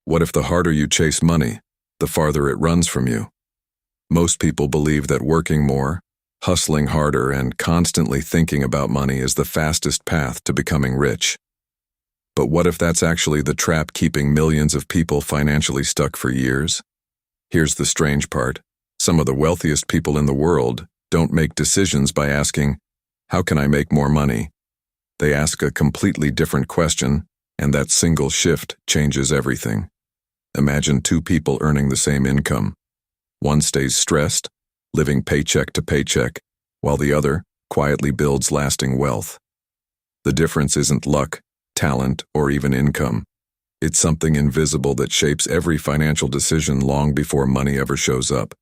What if the harder you chase money, the farther it runs from you? Most people believe that working more, hustling harder, and constantly thinking about money is the fastest path to becoming rich. But what if that's actually the trap keeping millions of people financially stuck for years? Here's the strange part. Some of the wealthiest people in the world don't make decisions by asking, "How can I make more money?" They ask a completely different question, and that single shift changes everything. Imagine two people earning the same income. One stays stressed, living paycheck to paycheck, while the other quietly builds lasting wealth. The difference isn't luck, talent, or even income. It's something invisible that shapes every financial decision long before money ever shows up.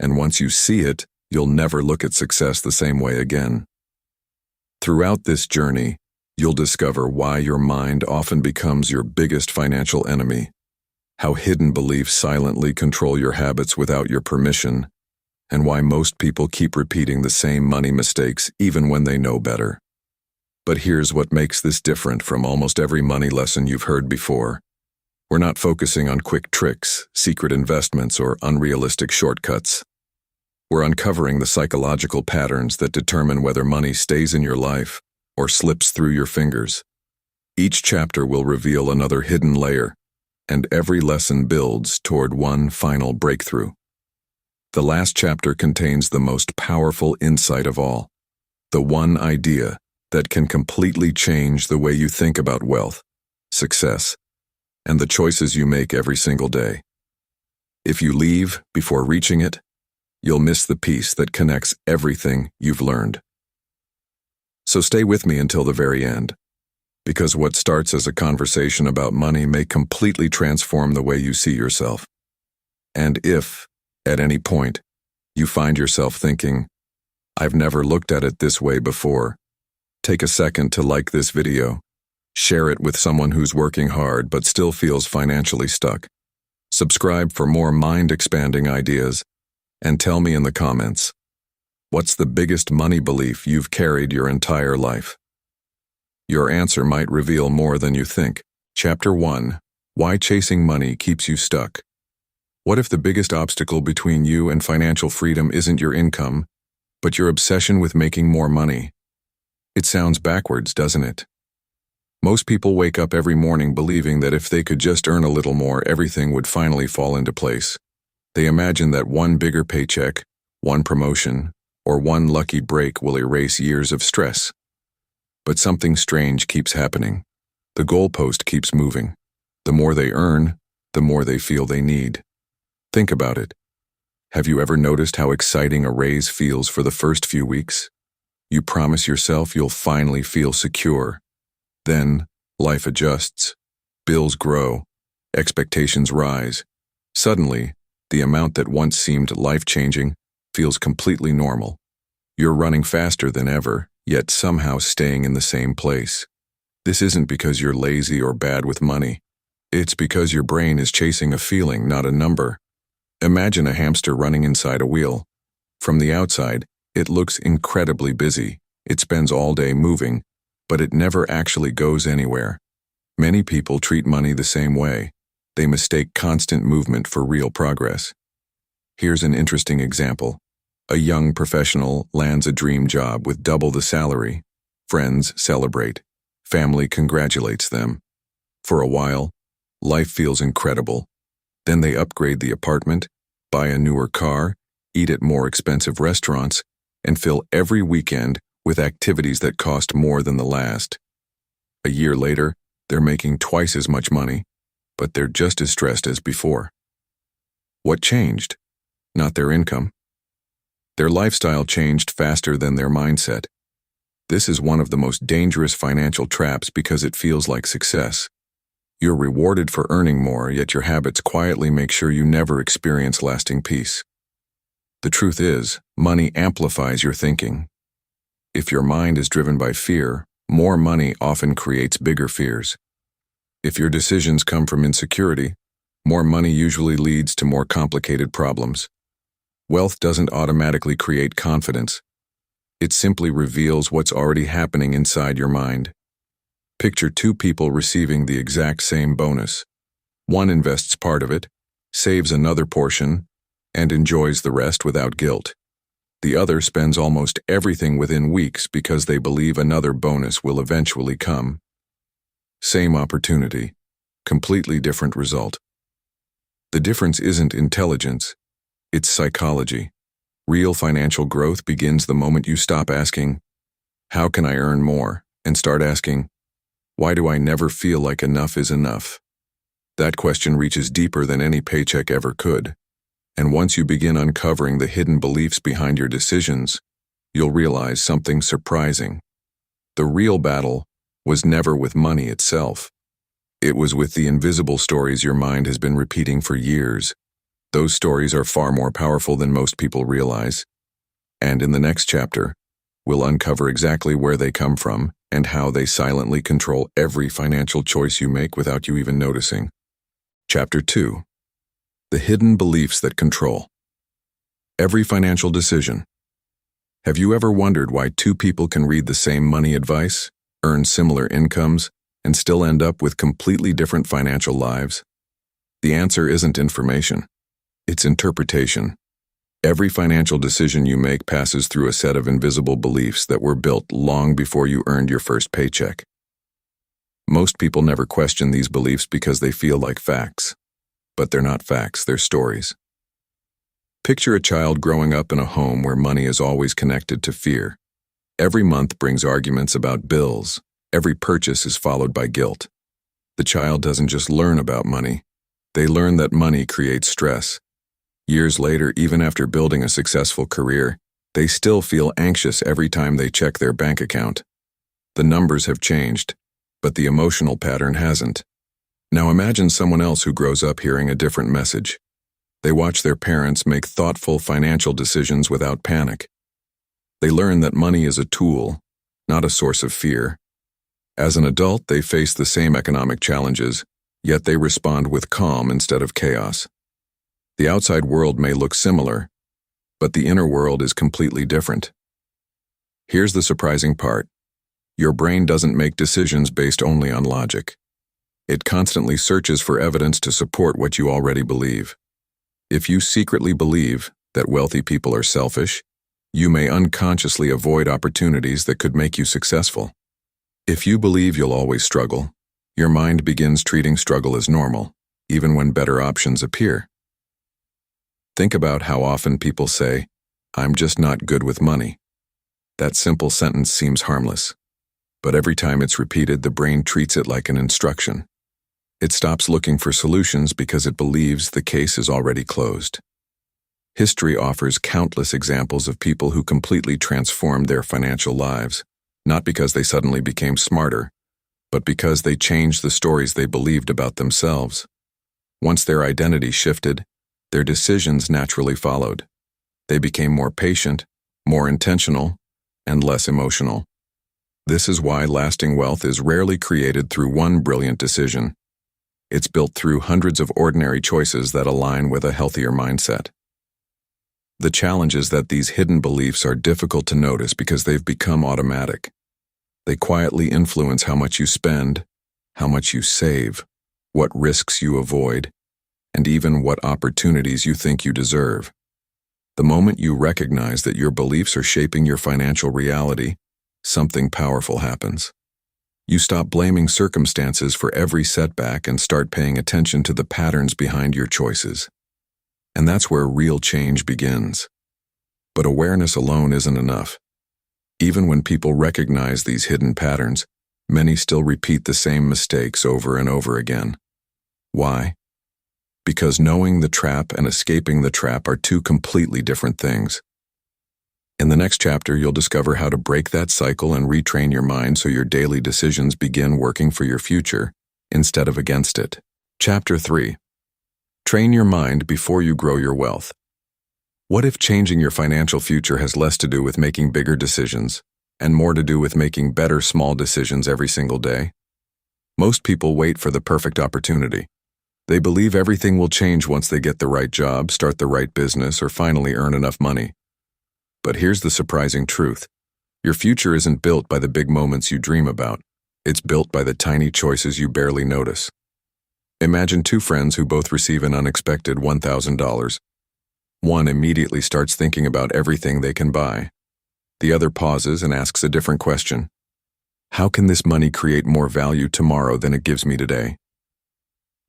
And once you see it, you'll never look at success the same way again. Throughout this journey, you'll discover why your mind often becomes your biggest financial enemy, how hidden beliefs silently control your habits without your permission, and why most people keep repeating the same money mistakes even when they know better. But here's what makes this different from almost every money lesson you've heard before. We're not focusing on quick tricks, secret investments, or unrealistic shortcuts. We're uncovering the psychological patterns that determine whether money stays in your life or slips through your fingers. Each chapter will reveal another hidden layer, and every lesson builds toward one final breakthrough. The last chapter contains the most powerful insight of all, the one idea that can completely change the way you think about wealth, success, and the choices you make every single day. If you leave before reaching it, you'll miss the piece that connects everything you've learned. So stay with me until the very end, because what starts as a conversation about money may completely transform the way you see yourself. And if, at any point, you find yourself thinking, "I've never looked at it this way before," take a second to like this video, share it with someone who's working hard but still feels financially stuck. Subscribe for more mind-expanding ideas, and tell me in the comments, what's the biggest money belief you've carried your entire life? Your answer might reveal more than you think. Chapter 1: Why Chasing Money Keeps You Stuck. What if the biggest obstacle between you and financial freedom isn't your income, but your obsession with making more money? It sounds backwards, doesn't it? Most people wake up every morning believing that if they could just earn a little more, everything would finally fall into place. They imagine that one bigger paycheck, one promotion, or one lucky break will erase years of stress. But something strange keeps happening. The goalpost keeps moving. The more they earn, the more they feel they need. Think about it. Have you ever noticed how exciting a raise feels for the first few weeks? You promise yourself you'll finally feel secure. Then, life adjusts. Bills grow. Expectations rise. Suddenly, the amount that once seemed life-changing feels completely normal. You're running faster than ever, yet somehow staying in the same place. This isn't because you're lazy or bad with money. It's because your brain is chasing a feeling, not a number. Imagine a hamster running inside a wheel. From the outside, it looks incredibly busy. It spends all day moving, but it never actually goes anywhere. Many people treat money the same way. They mistake constant movement for real progress. Here's an interesting example. A young professional lands a dream job with double the salary. Friends celebrate. Family congratulates them. For a while, life feels incredible. Then they upgrade the apartment, buy a newer car, eat at more expensive restaurants, and fill every weekend with activities that cost more than the last. A year later, they're making twice as much money, but they're just as stressed as before. What changed? Not their income. Their lifestyle changed faster than their mindset. This is one of the most dangerous financial traps because it feels like success. You're rewarded for earning more, yet your habits quietly make sure you never experience lasting peace. The truth is, money amplifies your thinking. If your mind is driven by fear, more money often creates bigger fears. If your decisions come from insecurity, more money usually leads to more complicated problems. Wealth doesn't automatically create confidence. It simply reveals what's already happening inside your mind. Picture two people receiving the exact same bonus. One invests part of it, saves another portion, and enjoys the rest without guilt. The other spends almost everything within weeks because they believe another bonus will eventually come. Same opportunity, completely different result. The difference isn't intelligence, it's psychology. Real financial growth begins the moment you stop asking, "How can I earn more?" and start asking, "Why do I never feel like enough is enough?" That question reaches deeper than any paycheck ever could. And once you begin uncovering the hidden beliefs behind your decisions, you'll realize something surprising. The real battle was never with money itself. It was with the invisible stories your mind has been repeating for years. Those stories are far more powerful than most people realize. And in the next chapter, we'll uncover exactly where they come from and how they silently control every financial choice you make without you even noticing. Chapter 2. The hidden beliefs that control every financial decision. Have you ever wondered why two people can read the same money advice, earn similar incomes, and still end up with completely different financial lives? The answer isn't information. It's interpretation. Every financial decision you make passes through a set of invisible beliefs that were built long before you earned your first paycheck. Most people never question these beliefs because they feel like facts. But they're not facts, they're stories. Picture a child growing up in a home where money is always connected to fear. Every month brings arguments about bills. Every purchase is followed by guilt. The child doesn't just learn about money. They learn that money creates stress. Years later, even after building a successful career, they still feel anxious every time they check their bank account. The numbers have changed, but the emotional pattern hasn't. Now imagine someone else who grows up hearing a different message. They watch their parents make thoughtful financial decisions without panic. They learn that money is a tool, not a source of fear. As an adult, they face the same economic challenges, yet they respond with calm instead of chaos. The outside world may look similar, but the inner world is completely different. Here's the surprising part. Your brain doesn't make decisions based only on logic. It constantly searches for evidence to support what you already believe. If you secretly believe that wealthy people are selfish, you may unconsciously avoid opportunities that could make you successful. If you believe you'll always struggle, your mind begins treating struggle as normal, even when better options appear. Think about how often people say, "I'm just not good with money." That simple sentence seems harmless, but every time it's repeated, the brain treats it like an instruction. It stops looking for solutions because it believes the case is already closed. History offers countless examples of people who completely transformed their financial lives, not because they suddenly became smarter, but because they changed the stories they believed about themselves. Once their identity shifted, their decisions naturally followed. They became more patient, more intentional, and less emotional. This is why lasting wealth is rarely created through one brilliant decision. It's built through hundreds of ordinary choices that align with a healthier mindset. The challenge is that these hidden beliefs are difficult to notice because they've become automatic. They quietly influence how much you spend, how much you save, what risks you avoid, and even what opportunities you think you deserve. The moment you recognize that your beliefs are shaping your financial reality, something powerful happens. You stop blaming circumstances for every setback and start paying attention to the patterns behind your choices. And that's where real change begins. But awareness alone isn't enough. Even when people recognize these hidden patterns, many still repeat the same mistakes over and over again. Why? Because knowing the trap and escaping the trap are two completely different things. In the next chapter, you'll discover how to break that cycle and retrain your mind so your daily decisions begin working for your future instead of against it. Chapter 3. Train your mind before you grow your wealth. What if changing your financial future has less to do with making bigger decisions and more to do with making better small decisions every single day? Most people wait for the perfect opportunity. They believe everything will change once they get the right job, start the right business, or finally earn enough money. But here's the surprising truth. Your future isn't built by the big moments you dream about. It's built by the tiny choices you barely notice. Imagine two friends who both receive an unexpected $1,000. One immediately starts thinking about everything they can buy. The other pauses and asks a different question. How can this money create more value tomorrow than it gives me today?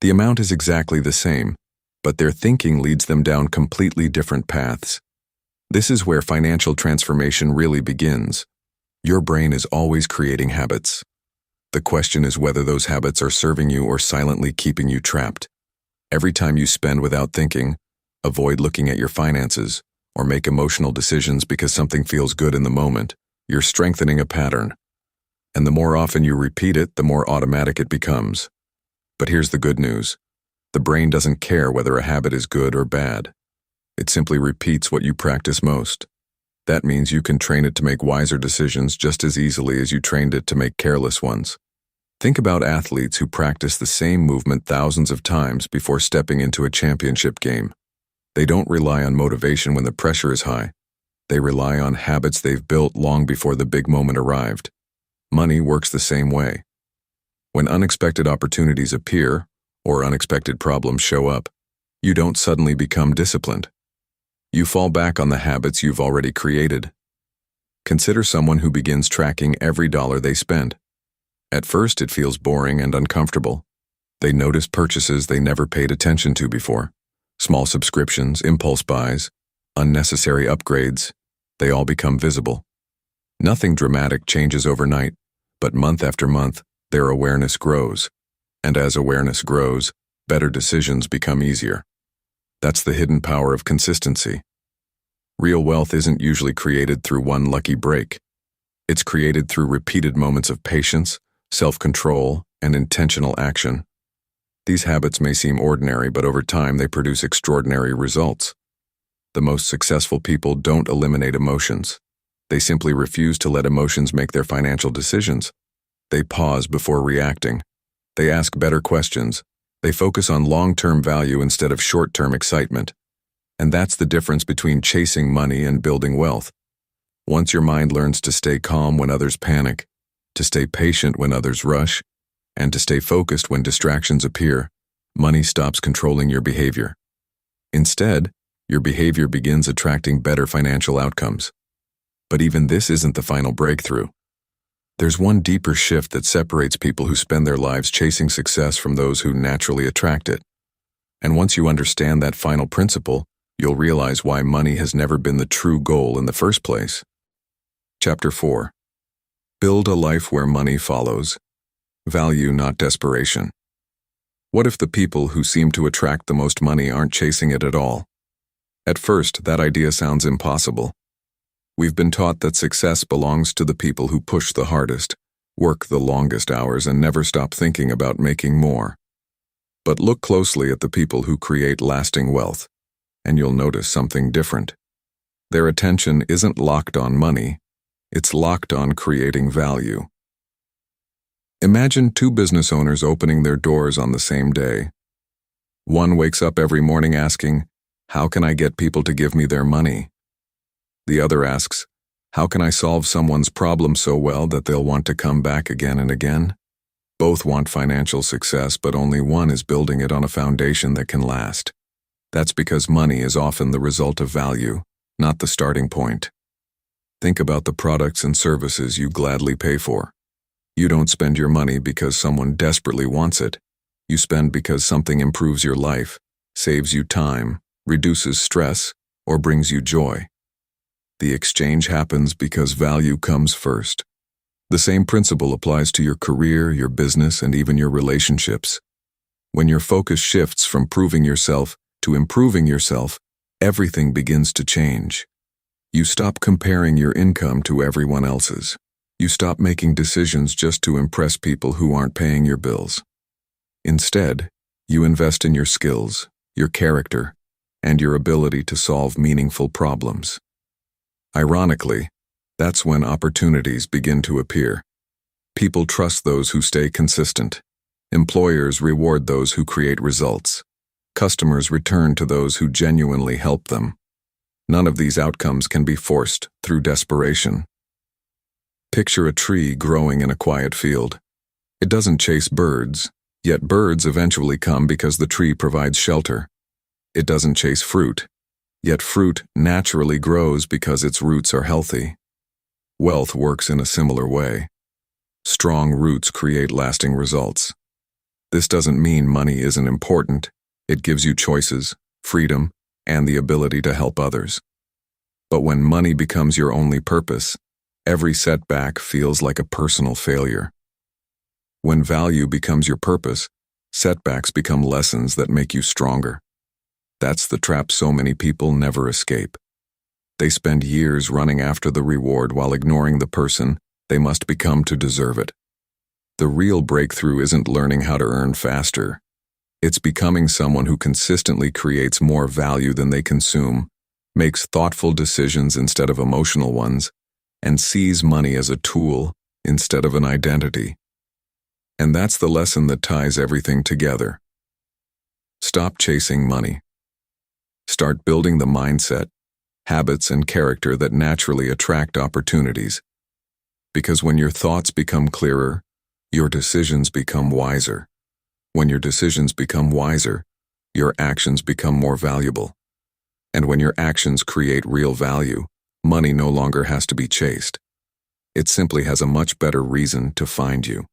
The amount is exactly the same, but their thinking leads them down completely different paths. This is where financial transformation really begins. Your brain is always creating habits. The question is whether those habits are serving you or silently keeping you trapped. Every time you spend without thinking, avoid looking at your finances, or make emotional decisions because something feels good in the moment, you're strengthening a pattern. And the more often you repeat it, the more automatic it becomes. But here's the good news. The brain doesn't care whether a habit is good or bad. It simply repeats what you practice most. That means you can train it to make wiser decisions just as easily as you trained it to make careless ones. Think about athletes who practice the same movement thousands of times before stepping into a championship game. They don't rely on motivation when the pressure is high. They rely on habits they've built long before the big moment arrived. Money works the same way. When unexpected opportunities appear, or unexpected problems show up, you don't suddenly become disciplined. You fall back on the habits you've already created. Consider someone who begins tracking every dollar they spend. At first, it feels boring and uncomfortable. They notice purchases they never paid attention to before. Small subscriptions, impulse buys, unnecessary upgrades, they all become visible. Nothing dramatic changes overnight, but month after month, their awareness grows. And as awareness grows, better decisions become easier. That's the hidden power of consistency. Real wealth isn't usually created through one lucky break. It's created through repeated moments of patience, self-control, and intentional action. These habits may seem ordinary, but over time they produce extraordinary results. The most successful people don't eliminate emotions. They simply refuse to let emotions make their financial decisions. They pause before reacting. They ask better questions. They focus on long-term value instead of short-term excitement. And that's the difference between chasing money and building wealth. Once your mind learns to stay calm when others panic, to stay patient when others rush, and to stay focused when distractions appear, money stops controlling your behavior. Instead, your behavior begins attracting better financial outcomes. But even this isn't the final breakthrough. There's one deeper shift that separates people who spend their lives chasing success from those who naturally attract it. And once you understand that final principle, you'll realize why money has never been the true goal in the first place. Chapter 4. Build a life where money follows. Value, not desperation. What if the people who seem to attract the most money aren't chasing it at all? At first, that idea sounds impossible. We've been taught that success belongs to the people who push the hardest, work the longest hours, and never stop thinking about making more. But look closely at the people who create lasting wealth, and you'll notice something different. Their attention isn't locked on money, it's locked on creating value. Imagine two business owners opening their doors on the same day. One wakes up every morning asking, "How can I get people to give me their money?" The other asks, "How can I solve someone's problem so well that they'll want to come back again and again?" Both want financial success, but only one is building it on a foundation that can last. That's because money is often the result of value, not the starting point. Think about the products and services you gladly pay for. You don't spend your money because someone desperately wants it. You spend because something improves your life, saves you time, reduces stress, or brings you joy. The exchange happens because value comes first. The same principle applies to your career, your business, and even your relationships. When your focus shifts from proving yourself to improving yourself, everything begins to change. You stop comparing your income to everyone else's. You stop making decisions just to impress people who aren't paying your bills. Instead, you invest in your skills, your character, and your ability to solve meaningful problems. Ironically, that's when opportunities begin to appear. People trust those who stay consistent. Employers reward those who create results. Customers return to those who genuinely help them. None of these outcomes can be forced through desperation. Picture a tree growing in a quiet field. It doesn't chase birds, Yet birds eventually come because the tree provides shelter. It doesn't chase fruit, yet fruit naturally grows because its roots are healthy. Wealth works in a similar way. Strong roots create lasting results. This doesn't mean money isn't important. It gives you choices, freedom, and the ability to help others. But when money becomes your only purpose, every setback feels like a personal failure. When value becomes your purpose, setbacks become lessons that make you stronger. That's the trap so many people never escape. They spend years running after the reward while ignoring the person they must become to deserve it. The real breakthrough isn't learning how to earn faster. It's becoming someone who consistently creates more value than they consume, makes thoughtful decisions instead of emotional ones, and sees money as a tool instead of an identity. And that's the lesson that ties everything together. Stop chasing money. Start building the mindset, habits, and character that naturally attract opportunities. Because when your thoughts become clearer, your decisions become wiser. When your decisions become wiser, your actions become more valuable. And when your actions create real value, money no longer has to be chased. It simply has a much better reason to find you.